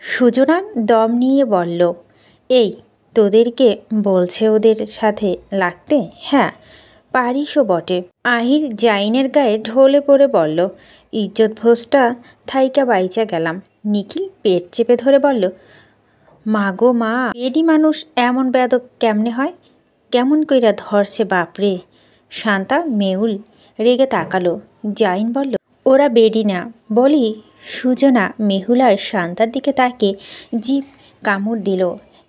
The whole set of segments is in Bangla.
সুজনা দম নিয়ে বলল, এই তোদেরকে বলছে ওদের সাথে লাগতে? হ্যাঁ, পারিসও বটে। আহির জাইনের গায়ে ঢলে পড়ে বলল, ইজ্জত ভ্রষ্টা থাইকা বাইচা গেলাম। নিখিল পেট চেপে ধরে বলল, মা গো মা, বেডি মানুষ এমন বেদব কেমনে হয়? কেমন কইরা ধরছে বাপরে। শান্তা মেহুল রেগে তাকালো। জাইন বলল, ওরা বেডি না বলি। সুজনা মেহুল আর শান্তার দিকে তাকে জিভ কামড় দিল।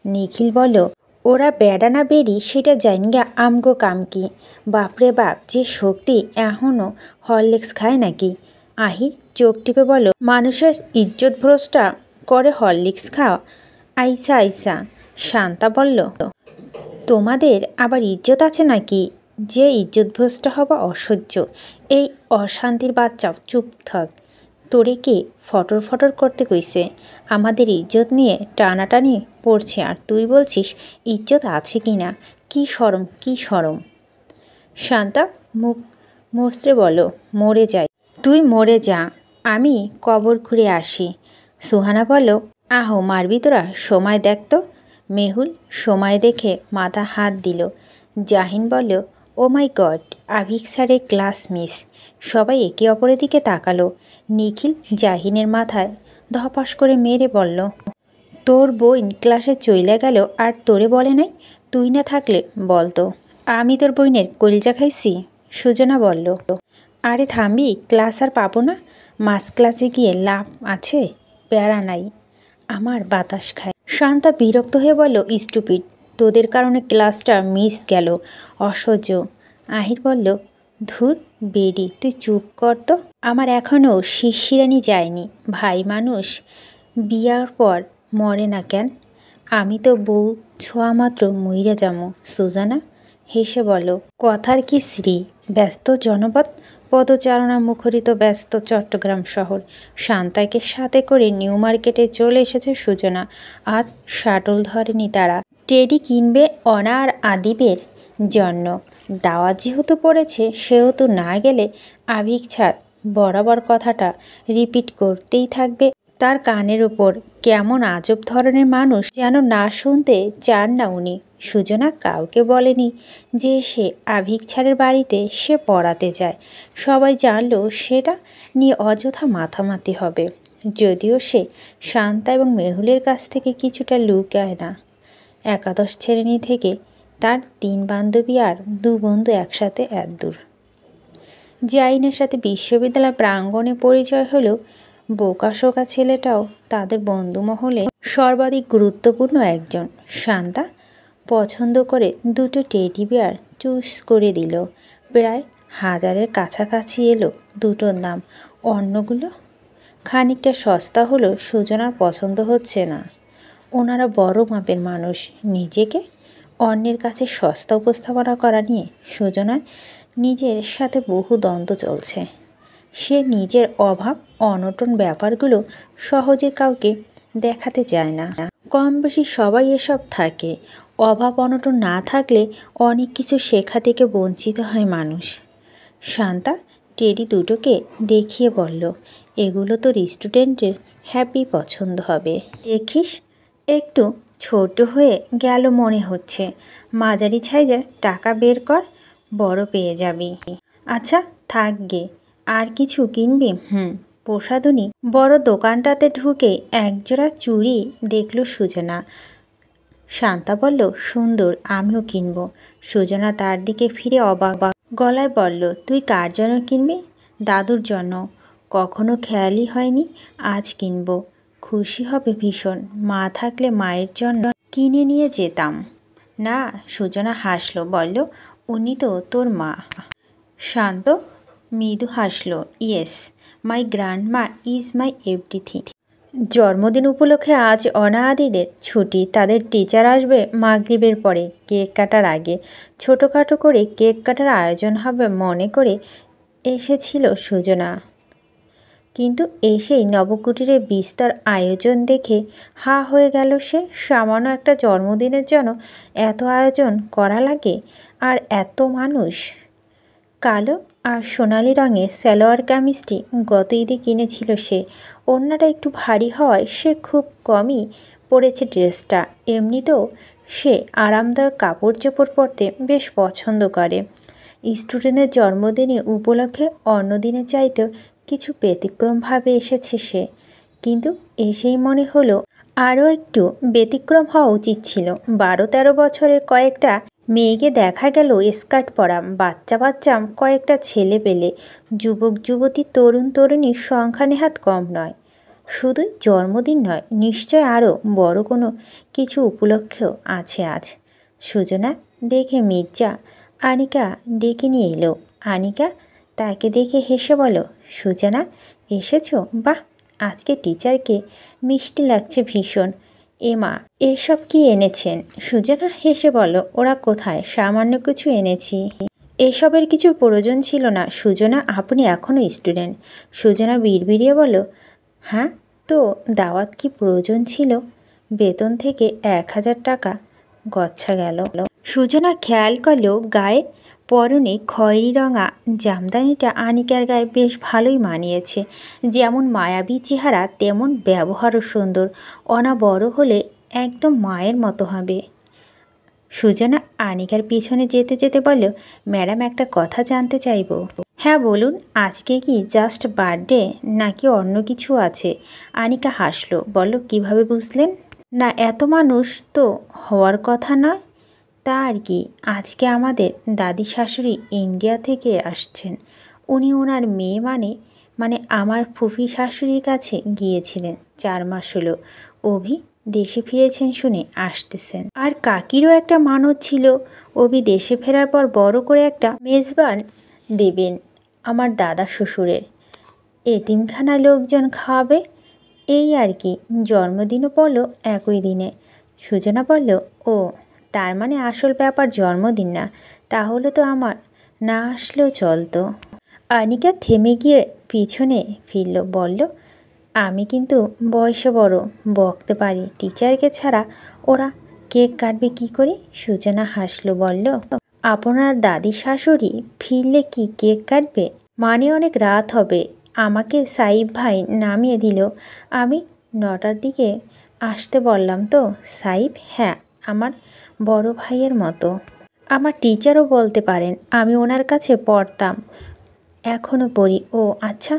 নিখিল বলল, ওরা বেডা না বেডি সেটা জাইনগা আমগো কাম কি? বাপরে বাপ, যে শক্তি, এখনও হরলিক্স খায় নাকি? আহির চোখ টিপে বলল, মানুষের ইজ্জত ভ্রষ্টা করে হরলিক্স খাওয়া? আইসা আইসা। শান্তা বলল, তোমাদের আবার ইজ্জত আছে নাকি? যে ইজ্জতভ্রষ্ট হবা অসহ্য। এই অশান্তির বাচ্চা চুপ থাক। তোরে কে ফটর ফটর করতে কইছে? আমাদের ইজ্জত নিয়ে টানাটানি পড়ছে আর তুই বলছিস ইজ্জত আছে কি না? কী শরম, কী শরম। শান্তা মুখ মুচড়ে বলো, মরে যাই। তুই মরে যা, আমি কবর খুঁড়ে আসি। সুহানা বলল, আহো মারবি তোরা, সময় দেখ তো। মেহুল সময় দেখে মাথা হাত দিল। জাহিন বলল, ও মাই গড, আভিক স্যারের ক্লাস মিস। সবাই একে অপরের দিকে তাকালো। নিখিল জাহিনের মাথায় ধপাস করে মেরে বলল, তোর বোন ক্লাসে চইলা গেল আর তোরে বলে নাই? তুই না থাকলে বলতো, আমি তোর বইনের কলিজা খাইছি? সুজনা বলল, আরে থামবি, ক্লাস আর পাবো না? মাস ক্লাসে গিয়ে লাভ আছে? প্যারা নাই, আমার বাতাস খায়। শান্তা বিরক্ত হয়ে বলল, স্টুপিড, তোদের কারণে ক্লাসটা মিস গেল, অসহ্য। আহির বলল, ধুর বেডি, তুই চুপ কর তো। আমার এখনও শিরশিরানি যায়নি। ভাই মানুষ বিয়ার পর মরে না কেন? আমি তো বউ ছোঁয়া মাত্র মইরা যামো। সুজানা হেসে বলল, কথার কি শ্রী। ব্যস্ত জনপদ, পদচারণা মুখরিত ব্যস্ত চট্টগ্রাম শহর। শান্তাকে সাথে করে নিউ মার্কেটে চলে এসেছে সুজনা। আজ শাটল ধরেনি তারা। টেডি কিনবে অনা আর আদিবের জন্য। দাওয়াত যেহেতু পড়েছে, সেহেতু না গেলে আভিক ছাড় বরাবর কথাটা রিপিট করতেই থাকবে তার কানের উপর। কেমন আজব ধরনের মানুষ যেন না শুনতে চান না উনি। সুজনা কাউকে বলেনি যে সে আভিক ছাড়ের বাড়িতে সে পড়াতে যায়। সবাই জানলেও সেটা নিয়ে অযথা মাথামাতি হবে। যদিও সে শান্তা এবং মেহুলের কাছ থেকে কিছুটা লুকায় না। একাদশ শ্রেণী থেকে তার 3 বান্ধবী আর 2 বন্ধু একসাথে এতদূর। জাইনের সাথে বিশ্ববিদ্যালয় প্রাঙ্গণে পরিচয় হলেও বোকাশোকা ছেলেটাও তাদের বন্ধুমহলে সর্বাধিক গুরুত্বপূর্ণ একজন। শান্তা পছন্দ করে 2টো টেডি বিয়ার চুজ করে দিল। প্রায় 1000-এর কাছাকাছি এলো দুটোর দাম। অন্যগুলো খানিকটা সস্তা হলেও সুজনার পছন্দ হচ্ছে না। ওনারা বড় মাপের মানুষ। নিজেকে অন্যের কাছে সস্তা উপস্থাপনা করা নিয়ে সুজনার নিজের সাথে বহু দ্বন্দ্ব চলছে। সে নিজের অভাব অনটন ব্যাপারগুলো সহজে কাউকে দেখাতে চায় না। কম বেশি সবাই এসব থাকে। অভাব অনটন না থাকলে অনেক কিছু শেখা থেকে বঞ্চিত হয় মানুষ। শান্তা টেডি দুটোকে দেখিয়ে বলল, এগুলো তোর স্টুডেন্টের হ্যাপি পছন্দ হবে। দেখিস, একটু ছোট হয়ে গেল মনে হচ্ছে। মাঝারি সাইজের টাকা বের কর, বড় পেয়ে যাবি। আচ্ছা থাক গে, আর কিছু কিনবি? প্রসাধনী। বড় দোকানটাতে ঢুকে একজোড়া চুড়ি দেখল সুজনা। শান্তা বলল, সুন্দর, আমিও কিনবো। সুজনা তার দিকে ফিরে অবাক গলায় বলল, তুই কার জন্য কিনবি? দাদুর জন্য। কখনো খেয়ালই হয়নি, আজ কিনবো। খুশি হবে ভীষণ। মা থাকলে মায়ের জন্য কিনে নিয়ে যেতাম। না, সুজনা হাসলো, বলল, উনি তো তোর মা। শান্ত মৃদু হাসলো, yes, my grandma is my everything. জন্মদিন উপলক্ষে আজ অনাদিদের ছুটি। তাদের টিচার আসবে মাগরিবের পরে, কেক কাটার আগে ছোটোখাটো করে কেক কাটার আয়োজন হবে মনে করে এসেছিল সুজনা। কিন্তু এসেই নবকুটিরের বিস্তর আয়োজন দেখে হা হয়ে গেল সে। সামান্য একটা জন্মদিনের জন্য এত আয়োজন করা লাগে, আর এত মানুষ। কালো আর সোনালি রঙের সালোয়ার কামিজটি গত ঈদে কিনেছিল সে। ওড়নাটা একটু ভারী হওয়ায় সে খুব কমই পরেছে ড্রেসটা। এমনিতেও সে আরামদায়ক কাপড় চোপড় পরতে বেশ পছন্দ করে। স্টুডেন্টের জন্মদিনে উপলক্ষে অন্য দিনের চাইতেও কিছু ব্যতিক্রমভাবে এসেছে সে। কিন্তু এসেই মনে হলো আরও একটু ব্যতিক্রম হওয়া উচিত ছিল। 12-13 বছরের কয়েকটা মেয়েকে দেখা গেল স্কার্ট পরা, বাচ্চা বাচ্চা কয়েকটা ছেলে পেলে, যুবক যুবতী, তরুণ তরুণীর সংখ্যা নেহাত কম নয়। শুধুই জন্মদিন নয়, নিশ্চয় আরও বড় কোনো কিছু উপলক্ষেও আছে আজ। সুজনা দেখে মির্জা আনিকা ডেকে নিয়ে এলো। আনিকা তাকে দেখে হেসে বলো, সুজনা এসেছো? বাহ, আজকে টিচারকে মিষ্টি লাগছে ভীষণ। এমা এসব কি এনেছেন? সুজনা হেসে বলো, ওরা কোথায়, সামান্য কিছু এনেছি। এসবের কিছু প্রয়োজন ছিল না সুজনা, আপনি এখনও স্টুডেন্ট। সুজনা বিড়বিড়িয়ে বলো, হ্যাঁ তো দাওয়াত কি প্রয়োজন ছিল? বেতন থেকে 1000 টাকা গচ্ছা গেল। সুজনা খেয়াল করলেও গায়ে পরনে খয়েরি রঙা জামদানিটা আনিকার গায়ে বেশ ভালোই মানিয়েছে। যেমন মায়াবী চেহারা তেমন ব্যবহারও সুন্দর। অনা বড় হলে একদম মায়ের মতো হবে। সুজনা আনিকার পিছনে যেতে যেতে বলল, ম্যাডাম একটা কথা জানতে চাইব। হ্যাঁ বলুন, আজকে কি জাস্ট বার্থডে নাকি অন্য কিছু আছে? আনিকা হাসলো, বলল, কিভাবে বুঝলেন? না, এত মানুষ তো হওয়ার কথা নয়। তা আর কি, আজকে আমাদের দাদি শাশুড়ি ইন্ডিয়া থেকে আসছেন। উনি ওনার মেয়ে মানে আমার ফুফি শাশুড়ির কাছে গিয়েছিলেন। 4 মাস হলো অভি দেশে ফিরেছেন শুনে আসতেছেন। আর কাকিরও একটা মানত ছিল, অভি দেশে ফেরার পর বড় করে একটা মেজবান দেবেন আমার দাদা শ্বশুরের। এতিমখানায় লোকজন খাওয়াবে, এই আর কি। জন্মদিনও পড়লো একই দিনে। সুজনা বলল, ও তার মানে আসল ব্যাপার জন্মদিন না। তাহলে তো আমার না আসলেও চলতো। আনিকা থেমে গিয়ে পিছনে ফিরল, বলল, আমি কিন্তু বয়সে বড়, বকতে পারি। টিচারকে ছাড়া ওরা কেক কাটবে কি করে? সুজনা হাসলো, বলল, আপনার দাদি শাশুড়ি ফিরলে কি কেক কাটবে? মানে অনেক রাত হবে। আমাকে সাইব ভাই নামিয়ে দিল, আমি 9টার দিকে আসতে বললাম তো। সাইব? হ্যাঁ, আমার বড় ভাইয়ের মতো। আমার টিচারও বলতে পারেন, আমি ওনার কাছে পড়তাম, এখনও পড়ি। ও আচ্ছা,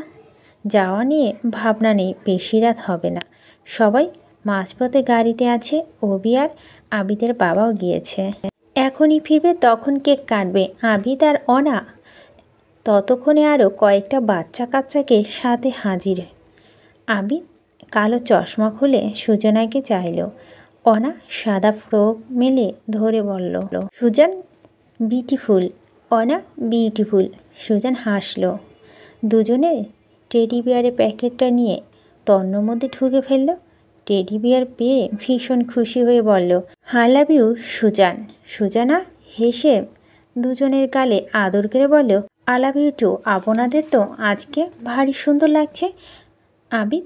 যাওয়া নিয়ে ভাবনা নেই, বেশি রাত হবে না। সবাই মাঝপথে গাড়িতে আছে। অভি আর আবিদের বাবাও গিয়েছে, এখনই ফিরবে, তখন কেক কাটবে। আবিদ আর অনা ততক্ষণে আরও কয়েকটা বাচ্চা কাচ্চাকে সাথে হাজির। আবিদ কালো চশমা খুলে সুজনাকে চাইল। অনা সাদা ফ্রক মেলে ধরে বলল, সুজান বিউটিফুল। অনা বিউটিফুল। সুজান হাসল। দুজনে টেডি বিয়ারের প্যাকেটটা নিয়ে তন্নর মধ্যে ঢুকে ফেলল। টেডি বিয়ার পেয়ে ভীষণ খুশি হয়ে বলল, I love you Suzanne. Suzanna হেসে দুজনের গালে আদর করে বলল, আই লাভ ইউ টু। আপনাদের তো আজকে ভারী সুন্দর লাগছে। আবিদ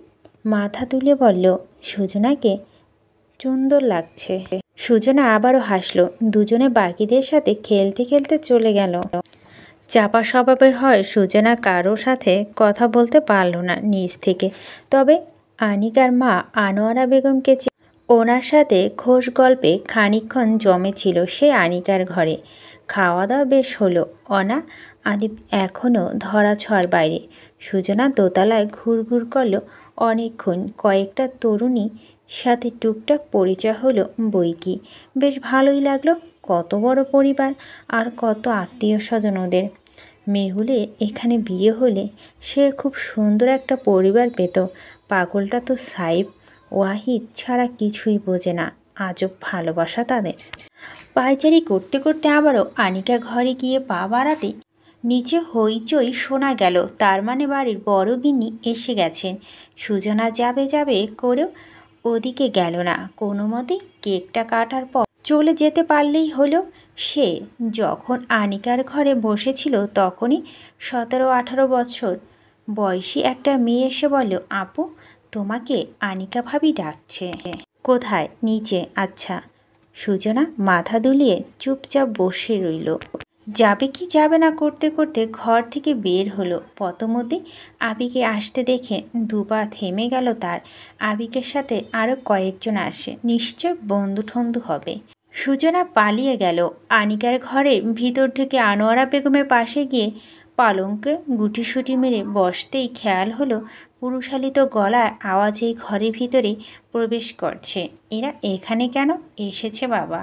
মাথা তুলে বলল, সুজনাকে সুন্দর লাগছে। সুজনা আবারও হাসলো। দুজনে বাকিদের সাথে খেলতে খেলতে চলে গেল। চাপা স্বভাবের হয় সুজনা কারোর সাথে কথা বলতে পারল না নিজ থেকে। তবে আনিকার মা আনোয়ারা বেগমকে ওনার সাথে খোশ গল্পে খানিকক্ষণ জমেছিল সে আনিকার ঘরে। খাওয়া দাওয়া বেশ হলো। অনা আদিপ এখনও ধরাছোঁয়ার বাইরে। সুজনা দোতলায় ঘুরঘুর করলো অনেকক্ষণ। কয়েকটা তরুণী সাথে টুকটাক পরিচয় হলো বই কি। বেশ ভালোই লাগলো। কত বড় পরিবার আর কত আত্মীয় স্বজন ওদের। মেহুলের এখানে বিয়ে হলে সে খুব সুন্দর একটা পরিবার পেত। পাগলটা তো সাইব ওয়াহিদ ছাড়া কিছুই বোঝে না। আজব ভালোবাসা তাদের। পায়চারি করতে করতে আবারও আনিকা ঘরে গিয়ে পা বাড়াতে নিচে হইচই শোনা গেল। তার মানে বাড়ির বড় গিন্নি এসে গেছেন। সুজনা যাবে যাবে করেও ওদিকে গেল না। কোনো মতে কেকটা কাটার পর চলে যেতে পারলেই হলো। সে যখন আনিকার ঘরে বসেছিল তখনই 17-18 বছর বয়সী একটা মেয়ে এসে বলল, আপু তোমাকে আনিকা ভাবি ডাকছে। কোথায়? নিচে। আচ্ছা। সুজনা মাথা দুলিয়ে চুপচাপ বসে রইল। যাবে কি যাবে না করতে করতে ঘর থেকে বের হলো। পথমধ্যে আবিকে আসতে দেখে দুপা থেমে গেল তার। আবিকের সাথে আরও কয়েকজন আসে, নিশ্চয় বন্ধু ঠন্ধু হবে। সুজনা পালিয়ে গেল। আনিকার ঘরের ভিতর ঢুকে আনোয়ারা বেগমের পাশে গিয়ে পালঙ্কে গুটিসুটি মেরে বসতেই খেয়াল হলো পুরুষালিত গলার আওয়াজ এই ঘরের ভিতরে প্রবেশ করছে। এরা এখানে কেন এসেছে বাবা?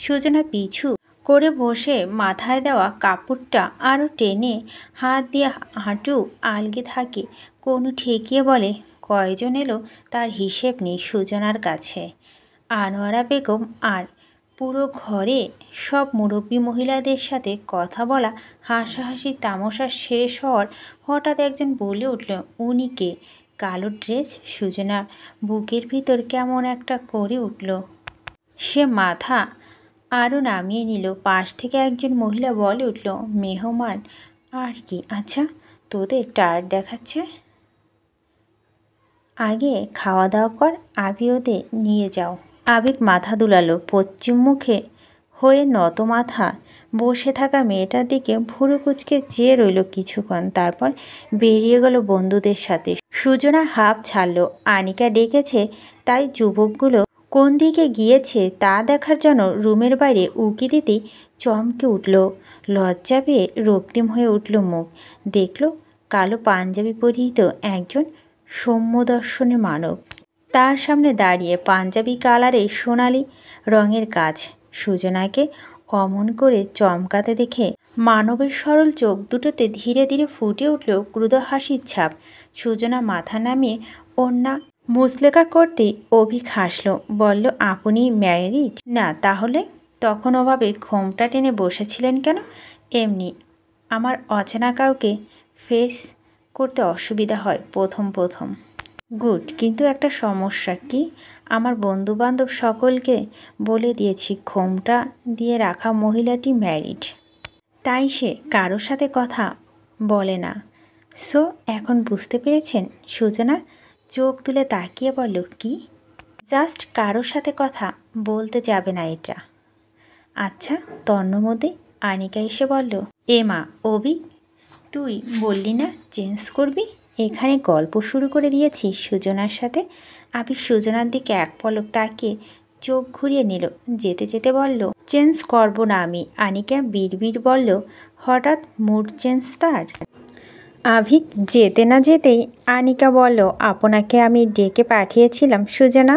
সুজনা পিছু করে বসে মাথায় দেওয়া কাপড়টা আরও টেনে হাত দিয়ে হাঁটু আলগে থাকে। কোনো ঠেকিয়ে বলে, কয়জন এলো তার হিসেব নেই সুজনার কাছে। আনোয়ারা বেগম আর পুরো ঘরে সব মুরব্বী মহিলাদের সাথে কথা বলা, হাসাহাসি তামাশা শেষ হওয়ার হঠাৎ একজন বলে উঠল, উনি কে? কালো ড্রেস। সুজনার বুকের ভিতর কেমন একটা করে উঠল। সে মাথা আরও নামিয়ে নিল। পাশ থেকে একজন মহিলা বলে উঠল, মেহমান আর কি? আচ্ছা, তোদের টায়ার্ড দেখাচ্ছে, আগে খাওয়া দাওয়া কর, আবি ওদের নিয়ে যাও। আবিক মাথা দুলালো। পশ্চিম মুখে হয়ে নত মাথা বসে থাকা মেয়েটার দিকে ভুরু কুচকে চেয়ে রইল কিছুক্ষণ, তারপর বেরিয়ে গেল বন্ধুদের সাথে। সুজনা হাঁপ ছাড়ল। আনিকা ডেকেছে তাই যুবকগুলো কোন দিকে গিয়েছে তা দেখার জন্য রুমের বাইরে উকি দিতেই চমকে উঠল। লজ্জা পেয়ে রক্তিম হয়ে উঠল মুখ। দেখল কালো পাঞ্জাবি পরিহিত একজন সৌম্য দর্শনের মানব তার সামনে দাঁড়িয়ে। পাঞ্জাবি কালারে সোনালি রঙের কাজ। সুজনাকে অমন করে চমকাতে দেখে মানবের সরল চোখ দুটোতে ধীরে ধীরে ফুটে উঠল ক্রুদ্ধ হাসির ছাপ। সুজনা মাথা নামিয়ে ওড়না মুচলেকা করতেই অভিক হাসল, বলল, আপনি ম্যারিড? না, তাহলে তখন ওভাবে ঘোমটা টেনে বসেছিলেন কেন? এমনি, আমার অচেনা কাউকে ফেস করতে অসুবিধা হয় প্রথম প্রথম। গুড, কিন্তু একটা সমস্যা। কি? আমার বন্ধুবান্ধব সকলকে বলে দিয়েছি ঘোমটা দিয়ে রাখা মহিলাটি ম্যারিড, তাই সে কারোর সাথে কথা বলে না। সো এখন বুঝতে পেরেছেন? সুজনা চোখ তুলে তাকিয়ে বলল, কি? জাস্ট কারোর সাথে কথা বলতে যাবে না এটা। আচ্ছা। তন্মধ্যে আনিকা এসে বলল, এ মা, অভি, তুই বললি না চেঞ্জ করবি? এখানে গল্প শুরু করে দিয়েছি সুজনার সাথে। আবির সুজনার দিকে এক পলক তাকিয়ে চোখ ঘুরিয়ে নিল। যেতে যেতে বলল, চেঞ্জ করব না আমি। আনিকা বিড়বিড় বলল, হঠাৎ মুড চেঞ্জ তার? আভিক যেতে না যেতেই আনিকা বলল, আপনাকে আমি ডেকে পাঠিয়েছিলাম সুজনা।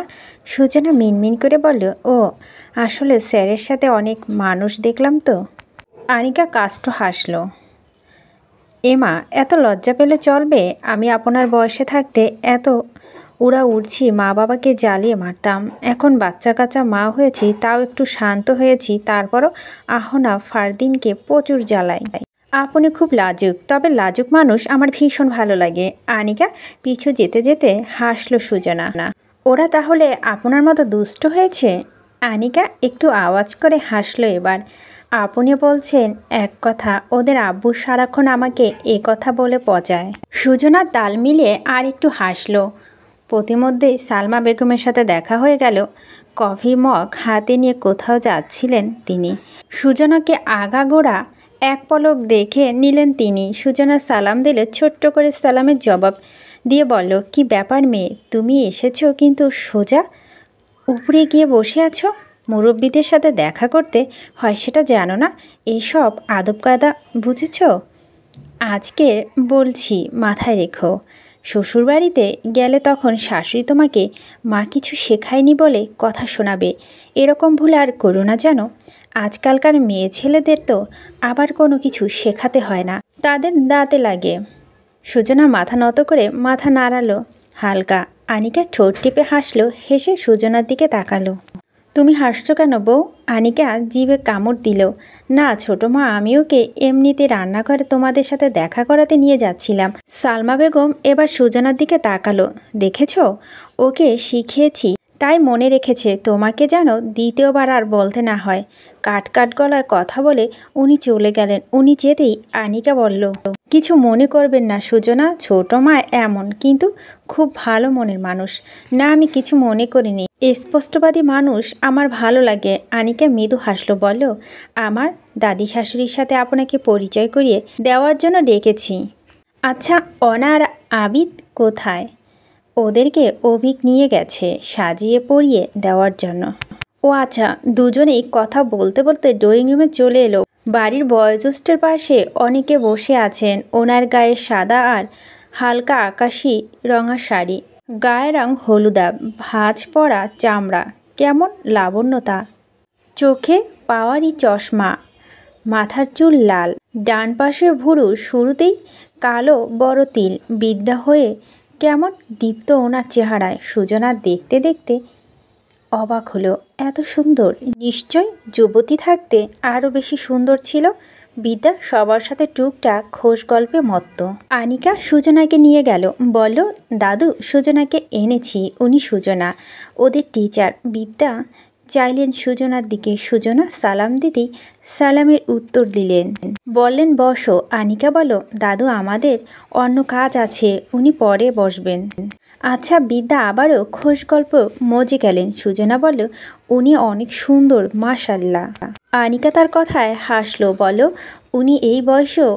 সুজনা মিনমিন করে বলল, ও আসলে স্যারের সাথে অনেক মানুষ দেখলাম তো। আনিকা কাষ্ঠ হাসল। এমা, এত লজ্জা পেলে চলবে? আমি আপনার বয়সে থাকতে এত উড়া উড়ছি, মা বাবাকে জ্বালিয়ে মারতাম। এখন বাচ্চা কাচ্চা মা হয়েছি, তাও একটু শান্ত হয়েছি, তারপরও আহনা ফারদিনকে প্রচুর জ্বালাই। আপনি খুব লাজুক, তবে লাজুক মানুষ আমার ভীষণ ভালো লাগে। আনিকা পিছু যেতে যেতে হাসলো সুজনা। না, ওরা তাহলে আপনার মতো দুষ্ট হয়েছে? আনিকা একটু আওয়াজ করে হাসলো এবার। আপনি বলছেন এক কথা, ওদের আব্বু সারাক্ষণ আমাকে এ কথা বলে পচায়। সুজনা তাল মিলিয়ে আর একটু হাসলো। প্রতিমধ্যে সালমা বেগমের সাথে দেখা হয়ে গেল। কফি মগ হাতে নিয়ে কোথাও যাচ্ছিলেন তিনি। সুজনাকে আগাগোড়া এক পলক দেখে নিলেন তিনি। সুজনা সালাম দিলে ছোট্ট করে সালামের জবাব দিয়ে বলল, কি ব্যাপার মেয়ে, তুমি এসেছো কিন্তু সোজা উপরে গিয়ে বসে আছো? মুরব্বীদের সাথে দেখা করতে হয় সেটা জানো না? এইসব আদব কায়দা বুঝেছ? আজকে বলছি মাথায় রেখো। শ্বশুরবাড়িতে গেলে তখন শাশুড়ি তোমাকে মা কিছু শেখায়নি বলে কথা শোনাবে। এরকম ভুল আর করো না জানো। আজকালকার মেয়ে ছেলেদের তো আবার কোনো কিছু শেখাতে হয় না, তাদের দাঁতে লাগে। সুজনা মাথা নত করে মাথা নাড়ালো হালকা। আনিকা ঠোঁট টিপে হাসলো, হেসে সুজনার দিকে তাকালো। তুমি হাসছো কেন বউ? আনিকা জিভে কামড় দিল। না ছোটো মা, আমি ওকে এমনিতে রান্নাঘরে তোমাদের সাথে দেখা করাতে নিয়ে যাচ্ছিলাম। সালমা বেগম এবার সুজনার দিকে তাকালো। দেখেছ, ওকে শিখিয়েছি তাই মনে রেখেছে। তোমাকে যেন দ্বিতীয়বার আর বলতে না হয়। কাট কাট গলায় কথা বলে উনি চলে গেলেন। উনি যেতেই আনিকা বলল, কিছু মনে করবেন না সুজনা, ছোটো মা এমন কিন্তু খুব ভালো মনের মানুষ। না, আমি কিছু মনে করিনি। স্পষ্টবাদী মানুষ আমার ভালো লাগে। আনিকা মৃদু হাসলো, বলল, আমার দাদি শাশুড়ির সাথে আপনাকে পরিচয় করিয়ে দেওয়ার জন্য ডেকেছি। আচ্ছা, অনা আর আবিদ কোথায়? ওদেরকে অভিক নিয়ে গেছে সাজিয়ে পরিয়ে দেওয়ার জন্য। ও আচ্ছা। দুজনেই কথা বলতে বলতে ড্রয়িং রুমে চলে এলো। বাড়ির বয়োজ্যেষ্ঠের পাশে অনেকে বসে আছেন। ওনার গায়ে সাদা আর হালকা আকাশি রঙা শাড়ি, গায়ের রং হলুদা, ভাঁজ পড়া চামড়া, কেমন লাবণ্যতা। চোখে পাওয়ারি চশমা, মাথার চুল লাল, ডান পাশের ভুরু শুরুতেই কালো বড় তিল বিদ্যা হয়ে কেমন দীপ্ত ওনার চেহারায়। সুজনা দেখতে দেখতে অবাক হলো, এত সুন্দর! নিশ্চয় যুবতী থাকতে আরও বেশি সুন্দর ছিল। বিদ্যা সবার সাথে টুকটাক খোশ গল্পে মত্ত। আনিকা সুজনাকে নিয়ে গেল, বলল, দাদু, সুজনাকে এনেছি। উনি সুজনা, ওদের টিচার। বিদ্যা চাইলেন সুজনার দিকে। সুজনা সালাম দিতেই সালামের উত্তর দিলেন, বললেন, বসো। আনিকা বলল, দাদু, আমাদের অন্য কাজ আছে, উনি পরে বসবেন। আচ্ছা। বিদ্যা আবারও খোশ গল্প মজে গেলেন। সুজনা বলল, উনি অনেক সুন্দর, মাশাল্লাহ। আনিকা তার কথায় হাসলো, বলল, উনি এই বয়সেও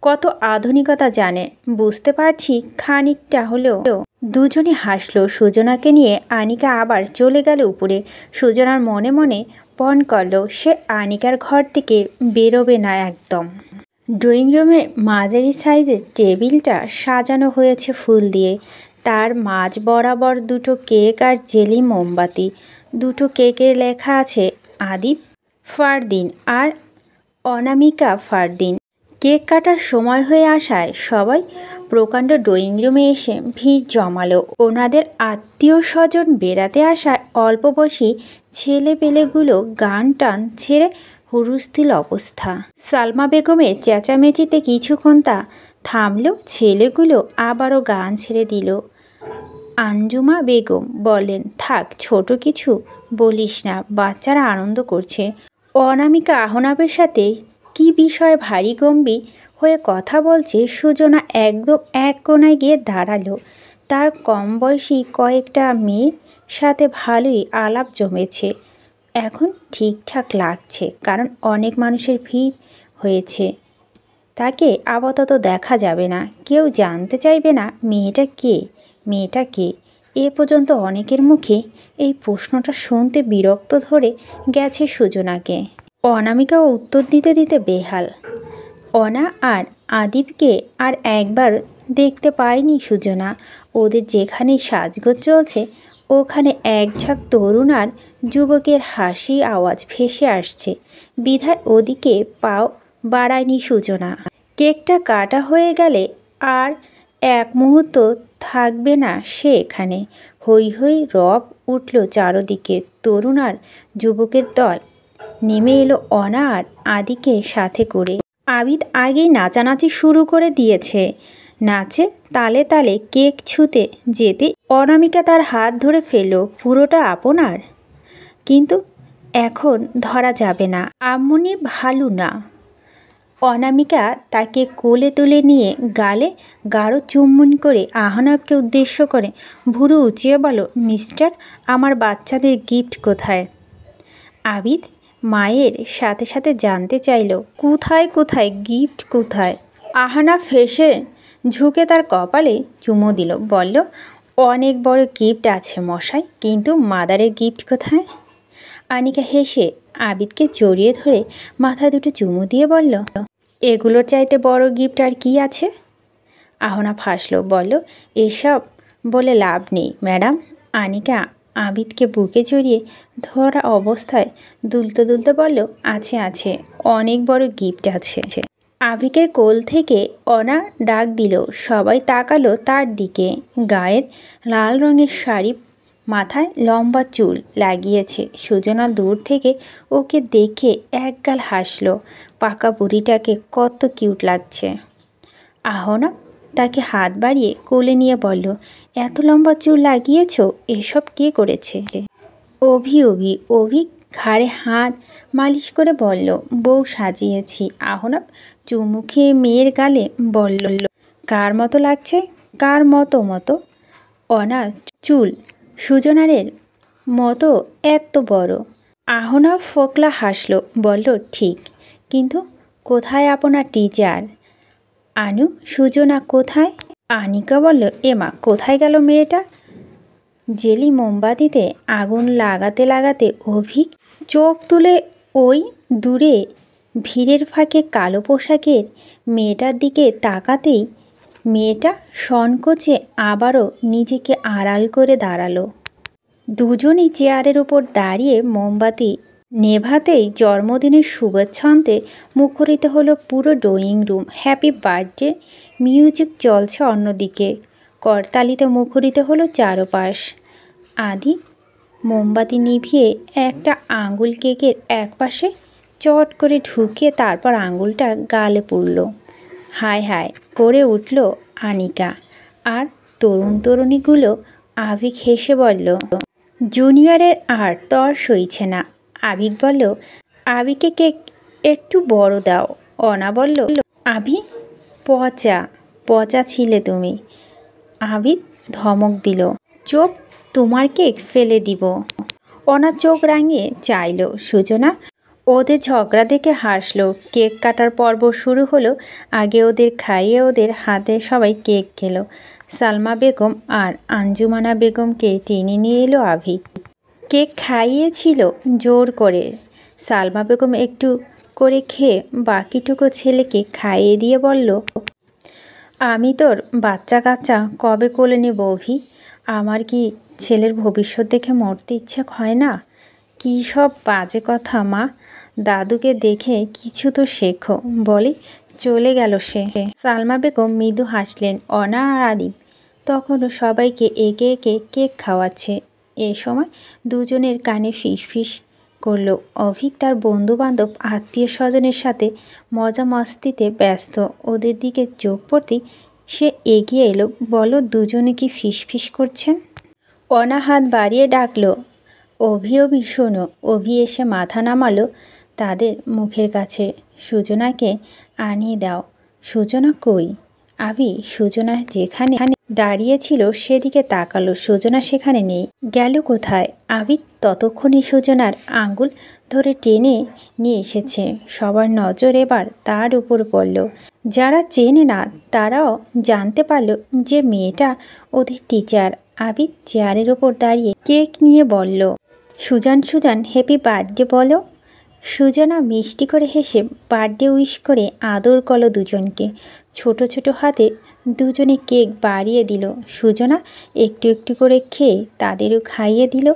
কত আধুনিকতা জানে, বুঝতে পারছি খানিকটা হলেও। দুজনই হাসলো। সুজনাকে নিয়ে আনিকা আবার চলে গেল উপরে। সুজনার মনে মনে পণ করল, সে আনিকার ঘর থেকে বেরোবে না একদম। ড্রয়িং রুমে মাঝারি সাইজের টেবিলটা সাজানো হয়েছে ফুল দিয়ে। তার মাঝ বরাবর দুটো কেক আর জেলি মোমবাতি। দুটো কেকে লেখা আছে আদিব ফারদিন আর অনামিকা ফারদিন। কেক কাটার সময় হয়ে আসায় সবাই প্রকাণ্ড ড্রয়িং রুমে এসে ভিড় জমালো। ওনাদের আত্মীয় স্বজন বেড়াতে আসায় অল্প বয়সী ছেলেপেলেগুলো গান টান ছেড়ে হুরুস্থিল অবস্থা। সালমা বেগমের চেঁচামেচিতে কিছুক্ষণ তা থামলেও ছেলেগুলো আবারও গান ছেড়ে দিল। আঞ্জুমা বেগম বললেন, থাক, ছোট কিছু বলিস না, বাচ্চারা আনন্দ করছে। অনামিকা আহনাবের সাথে কি বিষয়ে ভারী গম্ভীর হয়ে কথা বলছে। সুজনা একদম এক কোণায় গিয়ে দাঁড়ালো। তার কম বয়সী কয়েকটা মেয়ের সাথে ভালোই আলাপ জমেছে। এখন ঠিকঠাক লাগছে, কারণ অনেক মানুষের ভিড় হয়েছে। তাকে আপাতত দেখা যাবে না, কেউ জানতে চাইবে না মেয়েটা কে। মেয়েটা কে? এ পর্যন্ত অনেকের মুখে এই প্রশ্নটা শুনতে বিরক্ত ধরে গেছে সুজনাকে। অনামিকা উত্তর দিতে দিতে বেহাল। অনা আর আদিবকে আর একবার দেখতে পায়নি সুজনা। ওদের যেখানে সাজগোজ চলছে ওখানে এক ঝাঁক তরুণ আর যুবকের হাসি আওয়াজ ভেসে আসছে বিধায় ওদিকে পাও বাড়ায়নি সুজনা। কেকটা কাটা হয়ে গেলে আর এক মুহূর্ত থাকবে না সে এখানে। হৈ হৈ রব উঠল চারদিকে। তরুণ আর যুবকের দল নেমে এলো অনা আর আদিকে সাথে করে। আবিদ আগেই নাচানাচি শুরু করে দিয়েছে। নাচে তালে তালে কেক ছুঁতে যেতে অনামিকা তার হাত ধরে ফেলল। পুরোটা আপনার? কিন্তু এখন ধরা যাবে না, আম্মুনি ভালো না। অনামিকা তাকে কোলে তুলে নিয়ে গালে গাঢ় চুম্বন করে আহনাবকে উদ্দেশ্য করে ভুরু উঁচিয়ে বলল, মিস্টার, আমার বাচ্চাদের গিফট কোথায়? আবিদ মায়ের সাথে সাথে জানতে চাইল, কোথায় কোথায় গিফট কোথায়? আহনাব হেসে ঝুঁকে তার কপালে চুমু দিল, বলল, অনেক বড় গিফট আছে মশাই, কিন্তু মাদারের গিফট কোথায়? আনিকা হেসে আবিদকে জড়িয়ে ধরে মাথা দুটো চুমু দিয়ে বলল, এগুলোর চাইতে বড় গিফট আর কি আছে? আহনাব হাসল, বলল, এসব বলে লাভ নেই ম্যাডাম। আনিকা আবিদকে বুকে জড়িয়ে ধরা অবস্থায় দুলতে দুলতে বলল, আছে আছে, অনেক বড় গিফট আছে। আবিকের কোল থেকে অনা ডাক দিল। সবাই তাকালো তার দিকে। গায়ের লাল রঙের শাড়ি, মাথায় লম্বা চুল লাগিয়েছে। সুজনা দূর থেকে ওকে দেখে একগাল হাসল। পাকা বুড়িটাকে কত কিউট লাগছে। আহনা তাকে হাত বাড়িয়ে কোলে নিয়ে বলল, এত লম্বা চুল লাগিয়েছ, এসব কে করেছে? অভি। অভি ঘাড়ে হাত মালিশ করে বলল, বউ সাজিয়েছি। আহনাব চুমু খেয়ে মেয়ের গালে বলল, কার মতো লাগছে? কার মতো? অনা চুল সুজনারের মতো এত বড়। আহনা ফোকলা হাসলো, বলল ঠিক, কিন্তু কোথায় আপনার টিচার? আনু, সুজনা কোথায়? আনিকা বলল, এমা কোথায় গেল মেয়েটা? জেলি মোমবাতিতে আগুন লাগাতে লাগাতে অভিক চোখ তুলে ওই দূরে ভিড়ের ফাঁকে কালো পোশাকের মেয়েটার দিকে তাকাতেই মেয়েটা সংকোচে আবারও নিজেকে আড়াল করে দাঁড়ালো। দুজনই চেয়ারের উপর দাঁড়িয়ে মোমবাতি নেভাতেই জন্মদিনের শুভেচ্ছান্তে মুখরিত হলো পুরো drawing room. Happy birthday music চলছে অন্যদিকে, করতালিতে মুখরিত হলো চারপাশ। আদি মোমবাতি নিভিয়ে একটা আঙুল কেকের এক পাশে চট করে ঢুকিয়ে তারপর আঙুলটা গালে পুড়ল। হায় হায় করে উঠল আনিকা। আর তরুণীগুলো আবিক হেসে বলল, জুনিয়রের আর তর সইছে না। আবিক বলল, আবিকে কেক একটু বড় দাও। অনা বলল, আবি পচা পচা ছিলে তুমি। আবিদ ধমক দিল, চোখ, তোমার কেক ফেলে দিব। অনা চোখ রাঙিয়ে চাইল। সুজনা ওদের ঝগড়া দেখে হাসলো। কেক কাটার পর্ব শুরু হলো। আগে ওদের খাইয়ে ওদের হাতে সবাই কেক খেলো। সালমা বেগম আর আঞ্জুমানা বেগমকে টেনে নিয়ে এলো আভি। কেক খাইয়েছিল জোর করে। সালমা বেগম একটু করে খেয়ে বাকিটুকু ছেলেকে খাইয়ে দিয়ে বলল, আমি তোর বাচ্চা কাচ্চা কবে কোলে নেব অভি? আমার কি ছেলের ভবিষ্যৎ দেখে মরতে ইচ্ছে হয় না? কী সব বাজে কথা মা, দাদুকে দেখে কিছু তো শেখো। বলি চলে গেল সে। সালমা বেগম মৃদু হাসলেন। অনা আর আদিব তখনও সবাইকে একে একে কেক খাওয়াচ্ছে। এ সময় দুজনের কানে ফিসফিস করল। অভিক তার বন্ধুবান্ধব আত্মীয় স্বজনের সাথে মজা মস্তিতে ব্যস্ত। ওদের দিকে চোখ পড়তেই সে এগিয়ে এলো। বলো, দুজনে কি ফিসফিস করছেন? অনা হাত বাড়িয়ে ডাকলো, অভি শোনো। অভি এসে মাথা নামালো তাদের মুখের কাছে। সুজনাকে আনিয়ে দাও। সুজনা কই? আবি সুজনা যেখানে দাঁড়িয়েছিল সেদিকে তাকালো। সুজনা সেখানে নেই। গেল কোথায়? আবি ততক্ষণে সুজনার আঙ্গুল ধরে টেনে নিয়ে এসেছে। সবার নজর এবার তার উপর পড়ল। যারা চেনে না তারাও জানতে পারল যে মেয়েটা ওদের টিচার। আবি চেয়ারের ওপর দাঁড়িয়ে কেক নিয়ে বলল, সুজান হ্যাপি বার্থডে বলো। সুজনা মিষ্টি করে হেসে বার্থডে উইশ করে আদর করলো দুজনকে। ছোট ছোট হাতে দুজনে কেক বাড়িয়ে দিল। সুজনা একটু একটু করে খেয়ে তাদেরও খাইয়ে দিল।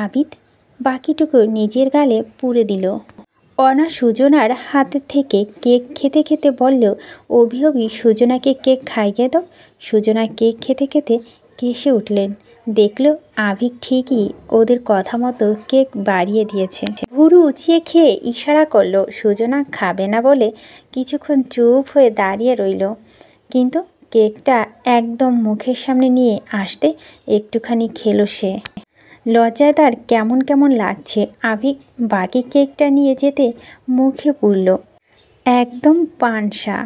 আবিদ বাকিটুকু নিজের গালে পুরে দিল। অনা সুজনার হাতে থেকে কেক খেতে খেতে বলল, অভি সুজনাকে কেক খাইয়ে দাও। সুজনা কেক খেতে খেতে কেসে উঠলেন। দেখল আভিক ঠিকই ওদের কথা মতো কেক বাড়িয়ে দিয়েছে। ভুরু উঁচিয়ে খেয়ে ইশারা করলো। সুজনা খাবে না বলে কিছুক্ষণ চুপ হয়ে দাঁড়িয়ে রইল, কিন্তু কেকটা একদম মুখের সামনে নিয়ে আসতে একটুখানি খেলো সে। লজ্জায় তার কেমন কেমন লাগছে। আভিক বাকি কেকটা নিয়ে যেতে মুখে পুরল, একদম পানসা।